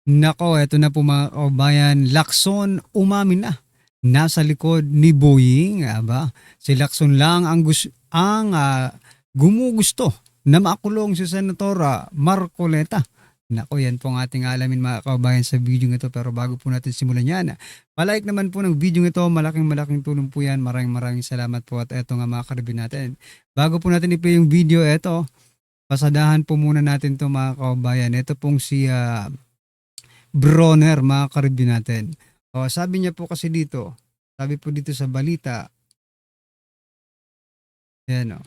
Nako, eto na po mga kabayan, Lacson umamin na. Nasa likod ni Boying, aba, si Lacson lang ang gumugusto na makulong si Senatora Marcoleta. Nako, yan po ang ating alamin mga kabayan sa video ito. Pero bago po natin simulan yan, palike naman po ng video ito. Malaking tulong po yan. Maraming salamat po. At eto nga mga karibin natin. Bago po natin i-play yung video, eto, pasadahan po muna natin to mga kabayan. Ito pong si Bronner, mga karibyo natin. O, sabi niya po kasi dito, sabi po dito sa balita, yan o.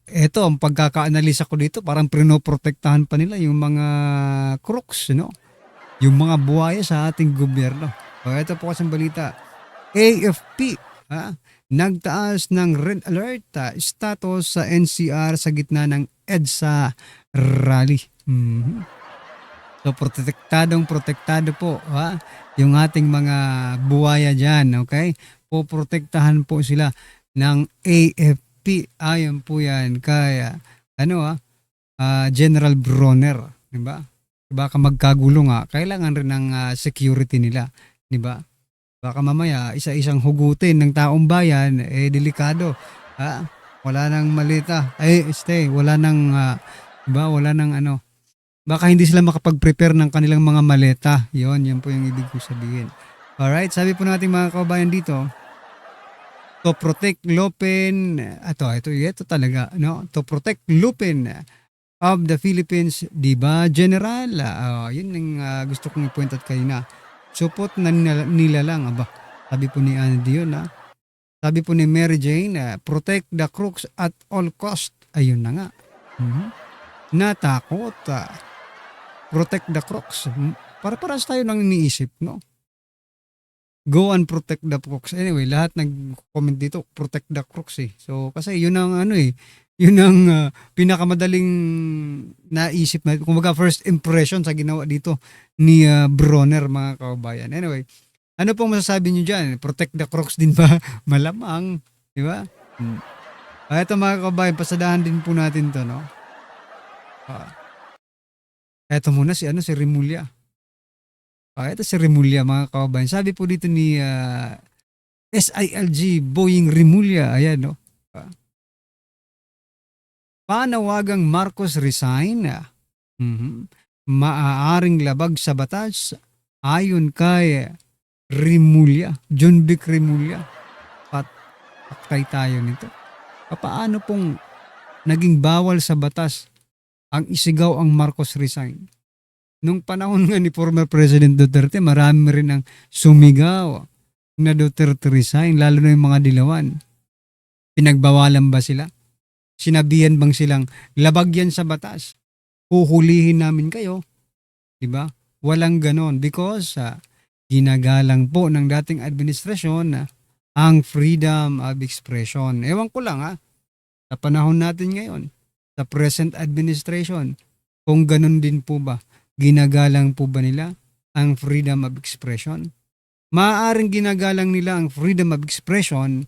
Eto, ang pagkaka-analisa ko dito, parang prinoprotektahan pa nila yung mga crooks, no? Yung mga buhaya sa ating gobyerno. O, eto po kasi ang balita. AFP, ha? Nagtaas ng red alert status sa NCR sa gitna ng EDSA rally. So protektado po yung ating mga buhaya diyan, okay? Poprotektahan po sila ng AFP. Ayon po 'yan kay General Bronner, 'di ba? Baka magkagulo nga, kailangan rin ng security nila, 'di ba? Baka mamaya isa-isang hugutin ng taong bayan, delikado. Wala nang malita. Wala nang 'di ba? Wala nang baka hindi sila makapag-prepare ng kanilang mga maleta. Yun po yung ibig ko sabihin. Alright, sabi po natin mga kabayan dito, to protect Lupin, ito talaga, no? To protect Lupin of the Philippines, di ba, General? Yun ang gusto kong i-point out kayo na. Support na nila lang, sabi po ni Andy yun, sabi po ni Mary Jane, protect the crooks at all cost. Ayun na nga. Natakot, protect the crooks. Para-paras tayo nang iniisip, no? Go and protect the crooks. Anyway, lahat nag-comment dito, protect the crooks eh. So, kasi yun ang yun ang pinakamadaling naisip na, kumbaga first impression sa ginawa dito ni Bronner, mga kababayan. Anyway, ano pong masasabi niyo dyan? Protect the crooks din ba? Malamang, di ba? Ito mga kababayan, pasadahan din po natin to, no? Eto muna si Remulla. Ito si Remulla, mga kababayan. Sabi po dito ni SILG Boying Remulla, ayan, no? Panawagang Marcos resign. Maaaring labag sa batas ayon kay Remulla, John Vic Remulla. Patay tayo nito. Paano pong naging bawal sa batas ang isigaw ang Marcos resign? Nung panahon nga ni former President Duterte, marami rin ang sumigaw na Duterte resign, lalo na yung mga dilawan. Pinagbawalan ba sila? Sinabihan bang silang labag yan sa batas? Huhulihin namin kayo? Diba? Walang ganon because ginagalang po ng dating administrasyon ang freedom of expression. Ewan ko lang sa panahon natin ngayon, sa present administration, kung ganun din po ba, ginagalang po ba nila ang freedom of expression? Maaaring ginagalang nila ang freedom of expression,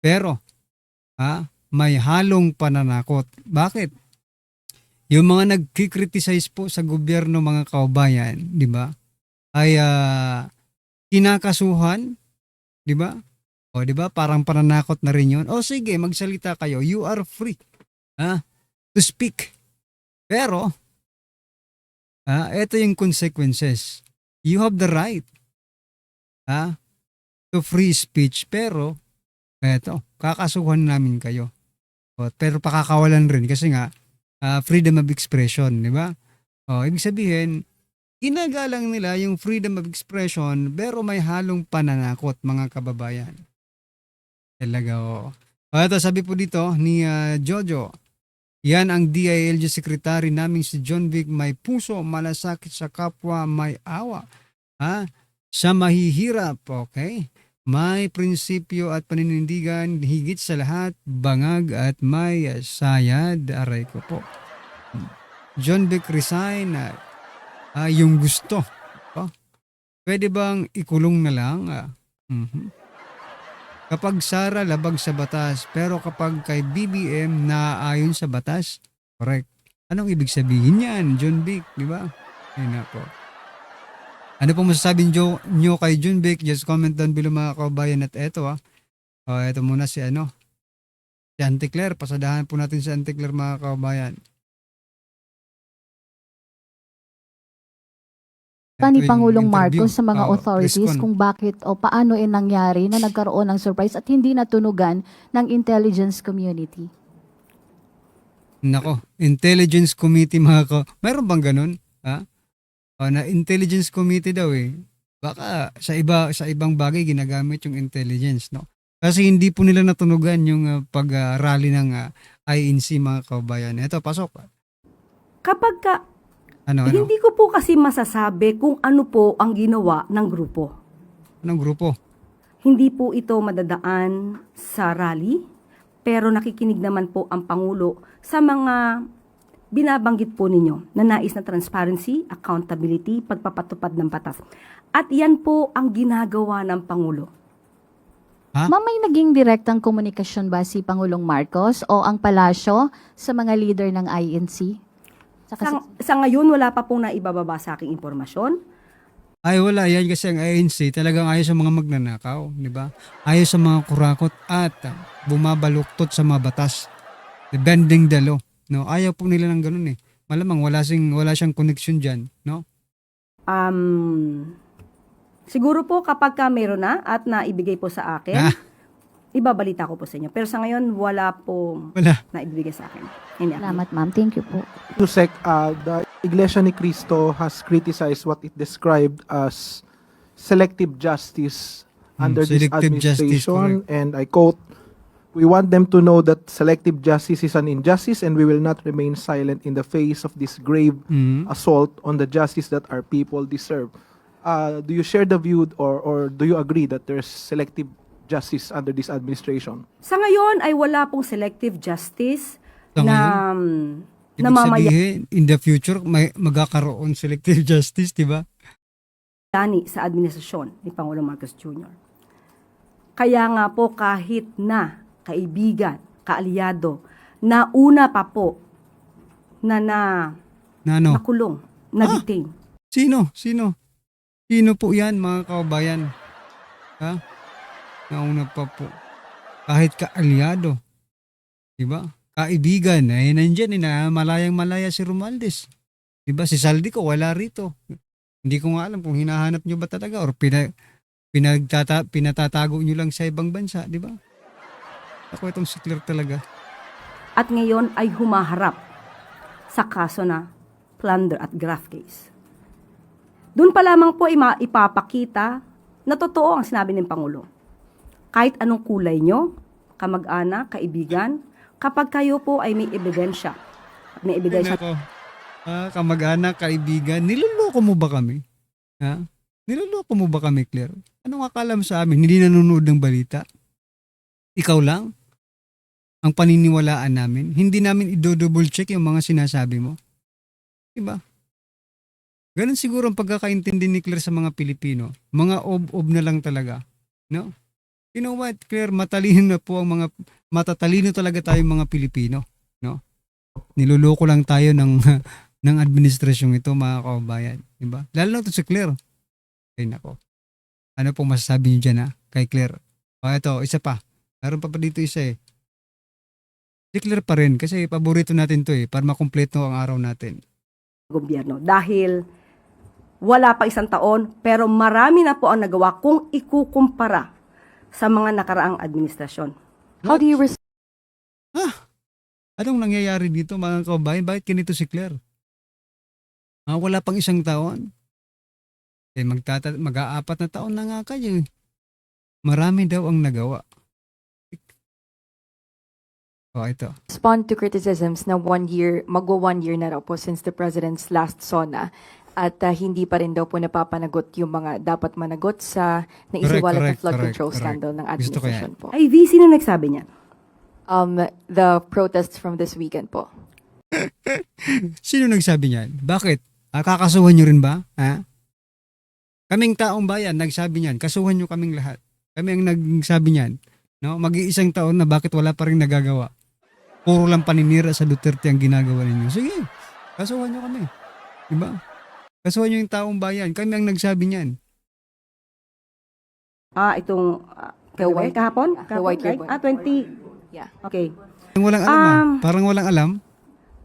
pero may halong pananakot. Bakit? Yung mga nagkikriticize po sa gobyerno, mga kababayan, di ba, ay kinakasuhan, di ba? O di ba, parang pananakot na rin yun. O sige, magsalita kayo. You are free to speak. Pero, ito yung consequences. You have the right to free speech, pero eto, kakasuhan namin kayo. Pero pakakawalan rin kasi nga freedom of expression, di ba? Ibig sabihin, ginagalang nila yung freedom of expression pero may halong pananakot, mga kababayan. Talaga, ito sabi po dito ni Jojo, yan ang DILG Secretary namin si John Vic, may puso, malasakit sa kapwa, may awa. Sa mahihirap, okay? May prinsipyo at paninindigan, higit sa lahat, bangag at may sayad. Aray ko po. John Vic resign, yung gusto. Pwede bang ikulong na lang? Kapag Sara, labag sa batas, pero kapag kay BBM, naaayon sa batas, correct. Anong ibig sabihin yan, John Vic, di ba? Ayun na po. Ano pong masasabi nyo kay Junvic? Just comment down below mga kabayan. At eto eto muna si si Auntie Claire. Pasadahan po natin si Auntie Claire mga kabayan. Ni Ito yung Pangulong interview. Marcos sa mga authorities Press con. kung bakit o paano nangyari na nagkaroon ng surprise at hindi natunugan ng intelligence community. Nako, Intelligence Committee mga Meron bang ganun? Ha? Na Intelligence Committee daw eh. Baka sa ibang bagay ginagamit yung intelligence, no? Kasi hindi po nila natunugan yung pag-rally ng INC mga kabayan. Ito, pasok. Kapag ka, Ano? hindi ko po kasi masasabi kung ano po ang ginawa ng grupo. Anong grupo? Hindi po ito madadaan sa rally, pero nakikinig naman po ang Pangulo sa mga binabanggit po ninyo na nais na transparency, accountability, pagpapatupad ng batas. At yan po ang ginagawa ng Pangulo. Ha? Ma'am, may naging direktang komunikasyon ba si Pangulong Marcos o ang palasyo sa mga leader ng INC? Sa ngayon, wala pa pong naibababa sa aking impormasyon. Ay wala, yan kasi ang ANC talagang ayaw sa mga magnanakaw, di ba? Ayaw sa mga kurakot at bumabaluktot sa mga batas. Bending the law, no? Ayaw po nila ng ganun eh. Malamang wala siyang connection diyan, no? Siguro po kapag ka meron na at naibigay po sa akin, ibabalita ko po sa inyo. Pero sa ngayon, wala po naibigay sa akin. Hindi. Salamat, ma'am. Thank you po. Yusek, the Iglesia ni Cristo has criticized what it described as selective justice under this Selective justice, administration. And I quote, "We want them to know that selective justice is an injustice and we will not remain silent in the face of this grave assault on the justice that our people deserve." Do you share the view or do you agree that there's selective justice under this administration? Sa ngayon ay wala pong selective justice Sa na Ibig namamaya sabihin, in the future, magkakaroon selective justice, di ba? sa administrasyon ni Pangulong Marcos Jr. Kaya nga po kahit na kaibigan, kaalyado, nauna pa po na nakulong, na-detain. Sino? Sino po yan, mga kababayan? Ha? Nauna pa po. Kahit kaalyado. Diba? Kaibigan. Nandyan, malayang-malaya si Romualdez. Diba? Si Saldico, wala rito. Hindi ko nga alam kung hinahanap nyo ba talaga or pinatatago nyo lang sa ibang bansa. Diba? Ako itong si Claire talaga. At ngayon ay humaharap sa kaso na plunder at graft case. Doon pa lamang po ipapakita na totoo ang sinabi ng Pangulo. Kahit anong kulay nyo, kamag-anak, kaibigan, kapag kayo po ay may ebidensya, Kamag-anak, kaibigan, niloloko mo ba kami? Ha? Niloloko mo ba kami, Claire? Anong akala mo sa amin? Hindi nanonood ng balita? Ikaw lang? Ang paniniwalaan namin? Hindi namin i-double check yung mga sinasabi mo? Diba? Ganun siguro ang pagkakaintindi ni Claire sa mga Pilipino. Mga ob-ob na lang talaga. No? You know what, Claire, matalino talaga tayong mga Pilipino. No? Niluloko lang tayo ng administrasyong ito, mga kababayan. Diba? Lalo na ito si Claire. Ay nako. Ano pong masasabi niyo dyan kay Claire? Ito, isa pa. Meron pa dito isa eh. Si Claire pa rin kasi paborito natin to para makumpleto ang araw natin. Gobyerno. Dahil wala pa isang taon, pero marami na po ang nagawa kung ikukumpara sa mga nakaraang administrasyon. How do you Anong nangyayari dito mga kababayan? Bakit ganito si Claire? Wala pang isang taon. Mag-aapat na taon na nga kayo. Marami daw ang nagawa. Ito. Respond to criticisms na magwa 1 year na raw po since the President's last SONA at hindi pa rin daw po napapanagot yung mga dapat managot sa naisiwalat na flood control scandal ng administration po. Ay, sino nagsabi niya? The protests from this weekend po. Sino nagsabi niyan? Bakit? Kakasuhan nyo rin ba? Kaming taong bayan, nagsabi niyan. Kasuhan nyo kaming lahat. Kami ang nagsabi niyan. No? Mag-iisang taon na bakit wala pa rin nagagawa. Puro lang paninira sa Duterte ang ginagawa ninyo. Sige, kasuhan nyo kami. Diba? Kasuhan nyo yung taong bayan. Kami ang nagsabi niyan. Itong The white- kahapon? the white right? ribbon. 20. Yeah. Okay. Parang walang alam Parang walang alam.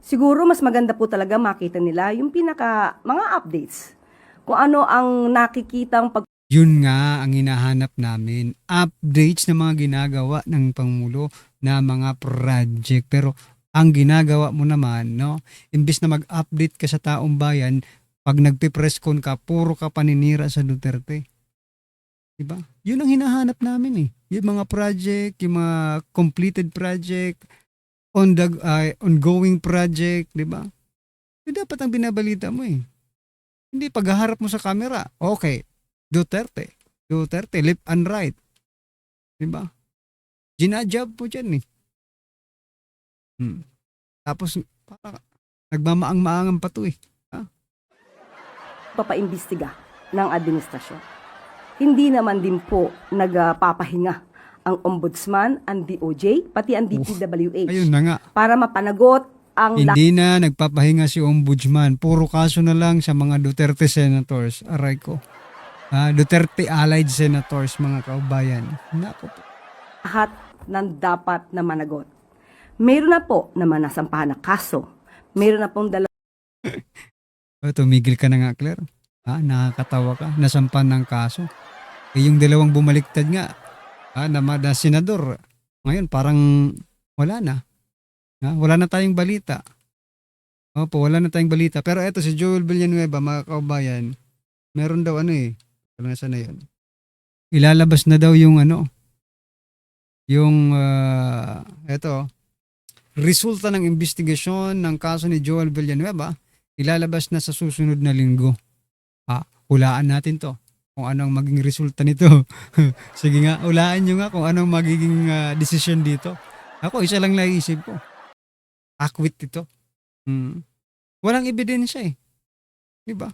Siguro mas maganda po talaga makita nila yung mga updates. Kung ano ang nakikitang Yun nga ang hinahanap namin. Updates na mga ginagawa ng Pangulo na mga project. Pero ang ginagawa mo naman, no, imbis na mag-update ka sa taong bayan, pag nagpe-press con ka, puro ka paninira sa Duterte. Diba? Yun ang hinahanap namin eh. Yung mga project, yung mga completed project, ongoing project, diba? Yun dapat ang binabalita mo eh. Hindi paghaharap mo sa camera, okay, Duterte, left and right. Diba? Ginajab po dyan eh. Tapos, parang nagmamaang-maangan pa to eh. papaimbestiga ng administrasyon. Hindi naman din po nagpapahinga ang Ombudsman, ang DOJ, pati ang DPWH Ayun na nga. para mapanagot ang Hindi na nagpapahinga si Ombudsman. Puro kaso na lang sa mga Duterte senators. Aray ko. Duterte allied senators, mga kaubayan. Nako po. lahat ng dapat na managot. Meron na po naman nasampahan na kaso. Meron na pong Tumigil ka na nga, Claire. Nakakatawa ka. Nasampan ng kaso. Yung dalawang bumaliktad nga. Na senador. Ngayon, parang wala na. Wala na tayong balita. Opo, wala na tayong balita. Pero eto, si Joel Villanueva, mga kaubayan, meron daw nasa na yun. Ilalabas na daw yung resulta ng investigasyon ng kaso ni Joel Villanueva, ilalabas na sa susunod na linggo. Hulaan natin to kung anong maging resulta nito. Sige nga, hulaan nyo nga kung anong magiging desisyon dito. Ako, isa lang naisip ko. Akwit ito. Walang ebidensya eh. Diba?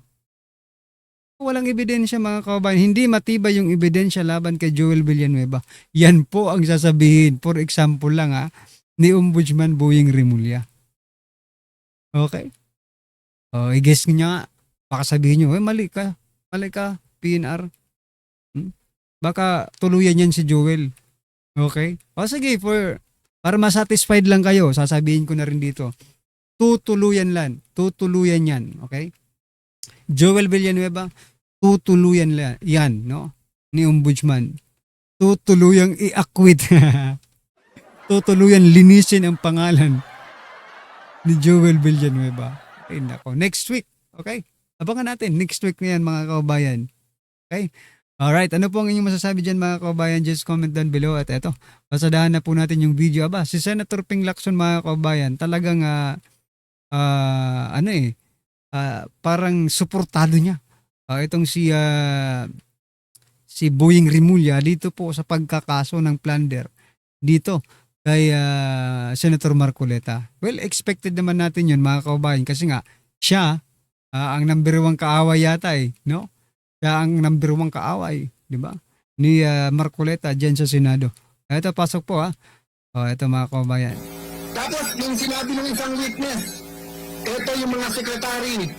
Walang ebidensya, mga kababayan. Hindi matibay yung ebidensya laban kay Joel Villanueva. Yan po ang sasabihin. For example lang ni Ombudsman Boying Rimulya. Okay? I-guess niya, baka sabihin nyo, mali ka, PNR. Baka tuluyan yan si Joel. Okay? Sige, para masatisfied lang kayo, sasabihin ko na rin dito. Tutuluyan yan. Okay? Joel Villanueva, tutuluyan yan, no? Ni Ombudsman. Tutuluyang i-acquit. Tutuluyan linisin ang pangalan ni Joel Villanueva. Okay, nako. Next week, okay? Abangan natin. Next week na yan, mga kababayan. Okay? Alright, ano po ang inyong masasabi dyan, mga kababayan? Just comment down below. At eto, pasadahan na po natin yung video. Si Senator Ping Lacson, mga kababayan, talagang, parang suportado niya. Itong si Boying Rimulya dito po sa pagkakaso ng plunder dito kay Senator Marcoleta. Well, expected naman natin yun, mga kababayan, kasi nga siya ang number 1 kaaway yata no? Siya ang number 1 kaaway, di ba? Ni Marcoleta dyan sa Senado. Ito, pasok po ito, mga kababayan. Tapos, yung sinabi ng isang witness, ito yung mga sekretary,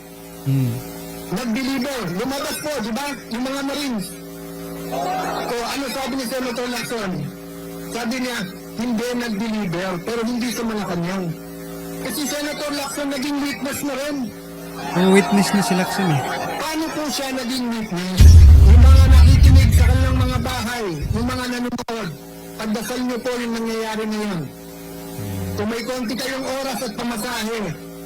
nag-deliver, lumabas po, di ba? Yung mga Marines. Ano sabi ni Senator Lacson? Sabi niya, hindi nag-deliver, pero hindi sa Malacanang. Kasi Senator Lacson naging witness na rin. Witness na si Lacson Paano po siya naging witness? Yung mga nakikinig sa kanilang mga bahay, yung mga nanonood, pagdasal niyo po yung nangyayari ngayon. Kung may konti kayong oras at pamasahe,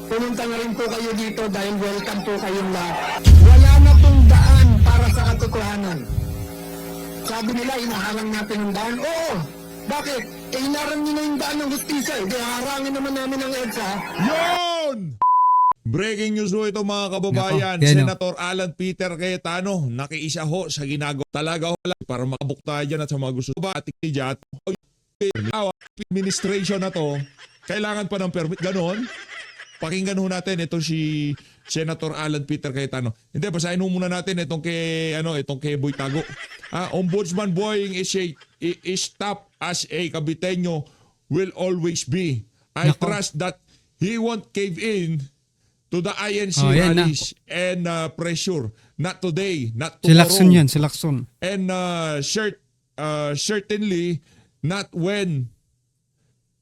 pumunta na rin po kayo dito dahil welcome po kayong lahat. Wala na pong daan para sa katotohanan. Sabi nila, inaharang natin ang daan. Oo! Bakit? Hinarang nyo na yung daan ng hustisya. Harangin naman namin ang EDSA. Yun! Breaking news ho ito, mga kababayan. Nako, yan, Senator Alan Peter Cayetano, nakiisa ho sa ginagawa. Talaga ho lang para makabukta dyan at sa mga gusto ba at dyan. Administration na to, kailangan pa ng permit. Ganon. Pakinggan ho natin ito si Senator Alan Peter Cayetano. Hindi, basahin ho muna natin itong kay Boy Tago. Ombudsman Boying is top as a Caviteño will always be. I Nako. trust that he won't cave in to the INC Oh, yan na. rallies and pressure. Not today, not Si tomorrow. Lacson yan, si Lacson. And certainly not when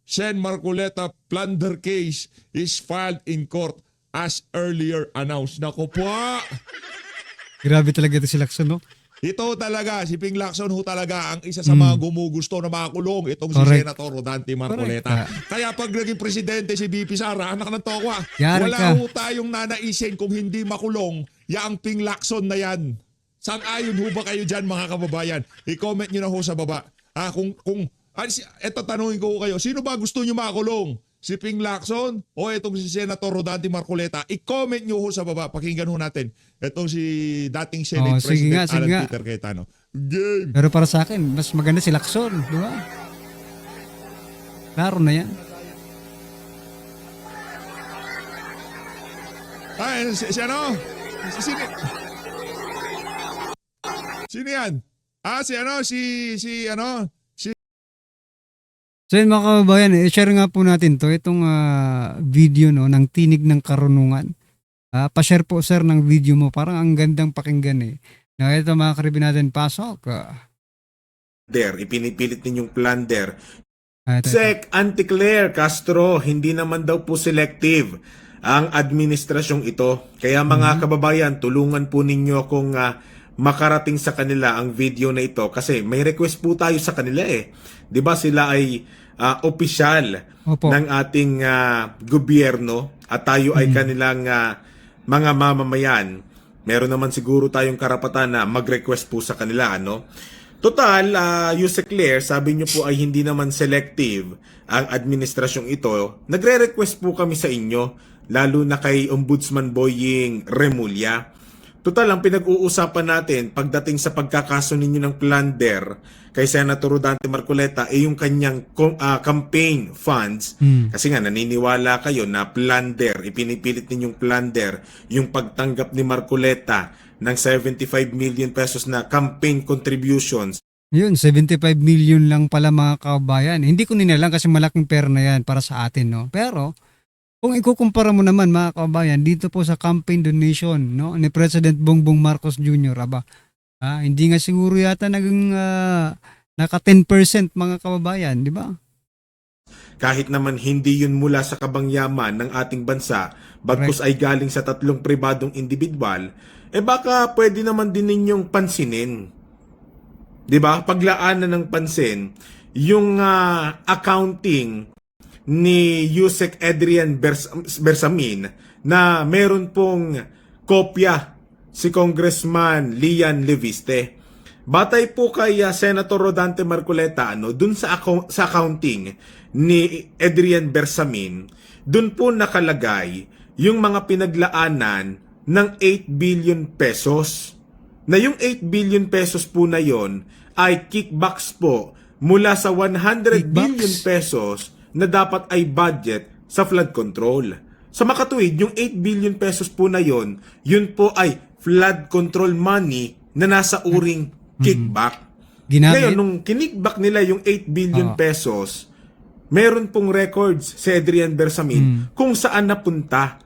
Sen Marcoleta plunder case is filed in court as earlier announced. Naku po! Grabe talaga ito si Lacson, no? Ito talaga, si Ping Lacson ho talaga ang isa sa mga gumugusto na makulong. Itong si Correct. Senator Rodante Marcoleta. Kaya pag naging presidente si BP Sara, anak ng tokwa, Yari wala ka. ho tayong nanaisin kung hindi makulong yaang Ping Lacson na yan. Sang-ayon ho ba kayo dyan mga kababayan? I-comment nyo na ho sa baba. Eto tanungin ko kayo, sino ba gusto nyo makulong? Si Ping Lacson o itong si Senator Rodante Marcoleta? I-comment nyo ho sa baba. Pakinggan ho natin. Itong si dating Senate Sige President nga, sige Alan nga. Peter Cayetano. Game! Pero para sa akin, mas maganda si Lacson, di ba? Klaro na yan. Ay, si ano? Sino? Sino yan? Si ano? Si ano? So yun mga kababayan, i-share nga po natin to itong video no ng tinig ng karunungan. Pa-share po sir ng video mo, parang ang gandang pakinggan eh. Na ito mga karibin natin, pasok. Ipinipilit ninyong plunder. Ito. Sec. Anticlaire Castro, hindi naman daw po selective ang administrasyong ito. Kaya mga kababayan, tulungan po ninyo kung makarating sa kanila ang video na ito kasi may request po tayo sa kanila eh. 'Di ba sila ay opisyal Opo. ng ating gobyerno at tayo ay kanilang mga mamamayan. Meron naman siguro tayong karapatan na mag-request po sa kanila, ano? Total, Yusek Claire, sabi niyo po ay hindi naman selective ang administrasyong ito. Nagre-request po kami sa inyo, lalo na kay Ombudsman Boying Remulla. Total, ang pinag-uusapan natin pagdating sa pagkakaso ninyo ng plunder kay Senator Rodante Marcoleta ay yung kanyang campaign funds. Kasi nga naniniwala kayo na plunder, ipinipilit ninyong plunder yung pagtanggap ni Marcoleta ng 75 million pesos na campaign contributions. Yun, 75 million lang pala mga kababayan. Hindi ko ninalang kasi malaking pera na yan para sa atin, no? Pero, kung ikukumpara mo naman mga kababayan, dito po sa campaign donation no, ni President Bongbong Marcos Jr., hindi nga siguro yata naging naka 10% mga kababayan, di ba? Kahit naman hindi yun mula sa kabangyaman ng ating bansa, bagkus ay galing sa tatlong pribadong individual, baka pwede naman din ninyong pansinin. Di ba? Paglaanan ng pansin, yung accounting ni Yusek Adrian Bersamin na meron pong kopya si Congressman Lian Leviste. Batay po kay Senator Rodante Marcoleta, dun sa accounting ni Adrian Bersamin, dun po nakalagay yung mga pinaglaanan ng 8 billion pesos. Na yung 8 billion pesos po na yon ay kickbacks po mula sa 100 billion pesos na dapat ay budget sa flood control. Sa makatuwid, yung 8 billion pesos po na yon, yun po ay flood control money na nasa uring kickback. Ngayon, nung kinickback nila yung 8 billion pesos, meron pong records si Adrian Bersamin kung saan napunta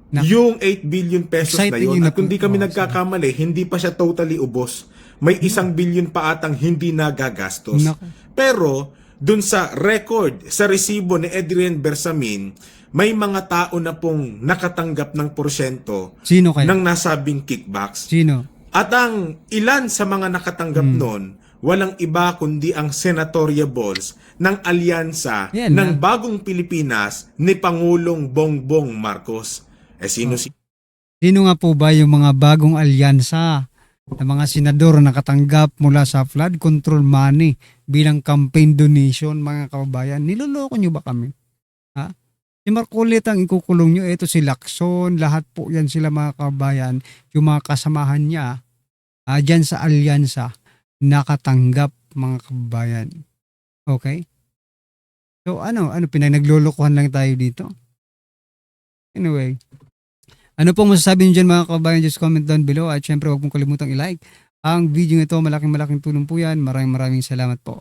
yung 8 billion pesos na yun. At kung di kami nagkakamali, hindi pa siya totally ubos. May 1 billion pa atang hindi nagagastos. Pero, dun sa record, sa resibo ni Adrian Bersamin, may mga tao na pong nakatanggap ng porsyento ng nasabing kickbacks. Sino? At ang ilan sa mga nakatanggap nun, walang iba kundi ang senatoriables ng alyansa ng Bagong Pilipinas ni Pangulong Bongbong Marcos. Sino nga po ba yung mga bagong alyansa ng mga senador na nakatanggap mula sa flood control money bilang campaign donation mga kababayan? Niloloko nyo ba kami? Si Marcoleta ang ikukulong nyo, ito si Lacson, lahat po yan sila mga kababayan, yung mga kasamahan niya, dyan sa alyansa, nakatanggap mga kababayan. Okay? So ano, pinaglolokohan lang tayo dito? Anyway, ano pong masasabi nyo dyan mga kababayan, just comment down below at syempre huwag mong kalimutang i-like ang video ito, malaking tulong po yan, maraming salamat po.